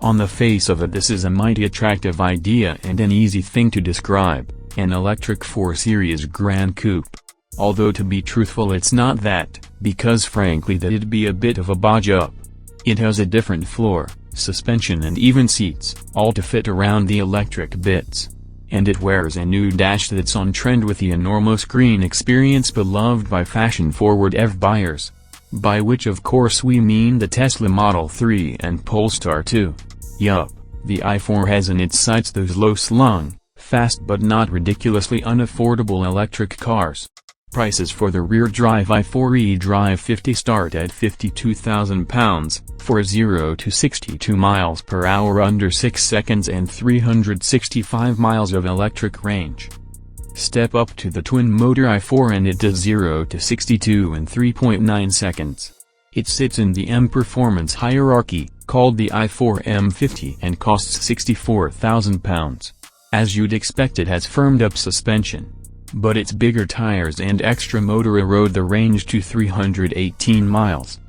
On the face of it, this is a mighty attractive idea and an easy thing to describe, an electric 4 Series Grand Coupe. Although to be truthful it's not that, because frankly that'd be a bit of a bodge up. It has a different floor, suspension and even seats, all to fit around the electric bits. And it wears a new dash that's on trend with the enormous screen experience beloved by fashion-forward EV buyers. By which of course we mean the Tesla Model 3 and Polestar 2. Yup, the i4 has in its sights those low-slung, fast but not ridiculously unaffordable electric cars. Prices for the rear-drive i4 eDrive 50 start at £52,000, for 0 to 62 miles per hour under 6 seconds and 365 miles of electric range. Step up to the twin-motor i4 and it does 0 to 62 in 3.9 seconds. It sits in the M performance hierarchy, called the i4 M50 and costs £64,000. As you'd expect it has firmed-up suspension. But its bigger tires and extra motor erode the range to 318 miles.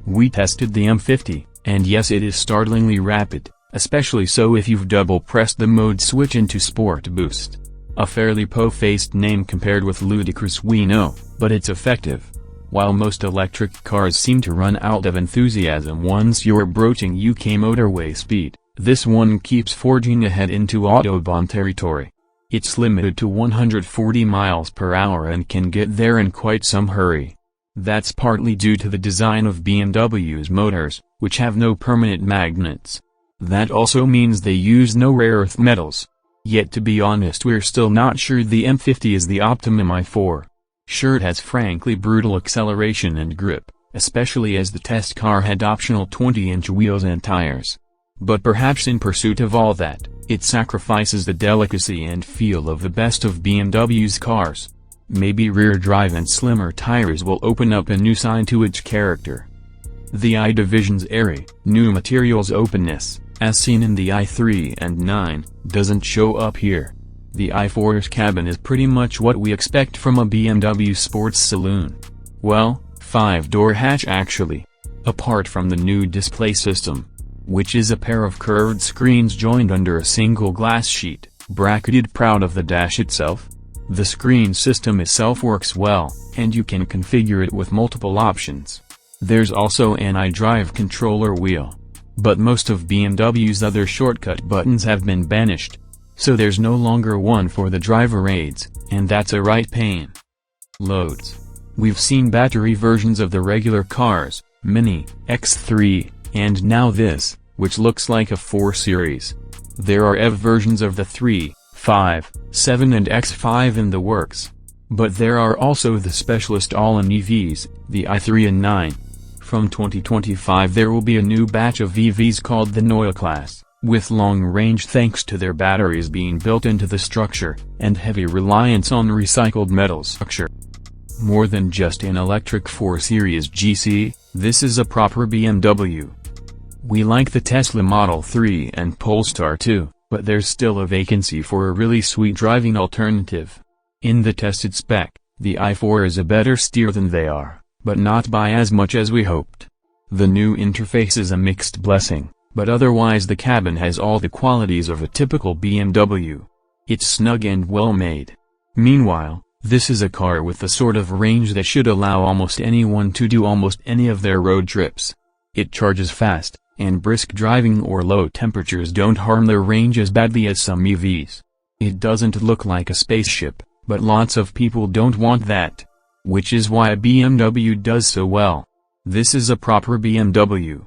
We tested the M50, and yes it is startlingly rapid, especially so if you've double-pressed the mode switch into Sport Boost. A fairly po-faced name compared with ludicrous we know, but it's effective. While most electric cars seem to run out of enthusiasm once you're broaching UK motorway speed, this one keeps forging ahead into Autobahn territory. It's limited to 140 miles per hour and can get there in quite some hurry. That's partly due to the design of BMW's motors, which have no permanent magnets. That also means they use no rare earth metals. Yet to be honest we're still not sure the M50 is the optimum i4. Sure it has frankly brutal acceleration and grip, especially as the test car had optional 20-inch wheels and tires. But perhaps in pursuit of all that, it sacrifices the delicacy and feel of the best of BMW's cars. Maybe rear drive and slimmer tires will open up a new side to its character. The i-Division's airy, new materials openness, as seen in the i3 and 9, doesn't show up here. The i4's cabin is pretty much what we expect from a BMW sports saloon. Well, 5-door hatch actually. Apart from the new display system, which is a pair of curved screens joined under a single glass sheet, bracketed proud of the dash itself. The screen system itself works well, and you can configure it with multiple options. There's also an iDrive controller wheel. But most of BMW's other shortcut buttons have been banished. So there's no longer one for the driver aids, and that's a right pain. Loads. We've seen battery versions of the regular cars, Mini, X3, and now this, which looks like a 4 Series. There are EV versions of the 3, 5, 7 and X5 in the works. But there are also the specialist all-in EVs, the i3 and 9. From 2025 there will be a new batch of EVs called the Neue Class, with long range thanks to their batteries being built into the structure, and heavy reliance on recycled metal structure. More than just an electric 4 Series GC, this is a proper BMW. We like the Tesla Model 3 and Polestar 2, but there's still a vacancy for a really sweet driving alternative. In the tested spec, the i4 is a better steer than they are, but not by as much as we hoped. The new interface is a mixed blessing, but otherwise the cabin has all the qualities of a typical BMW. It's snug and well made. Meanwhile, this is a car with the sort of range that should allow almost anyone to do almost any of their road trips. It charges fast, and brisk driving or low temperatures don't harm the range as badly as some EVs. It doesn't look like a spaceship, but lots of people don't want that. Which is why BMW does so well. This is a proper BMW.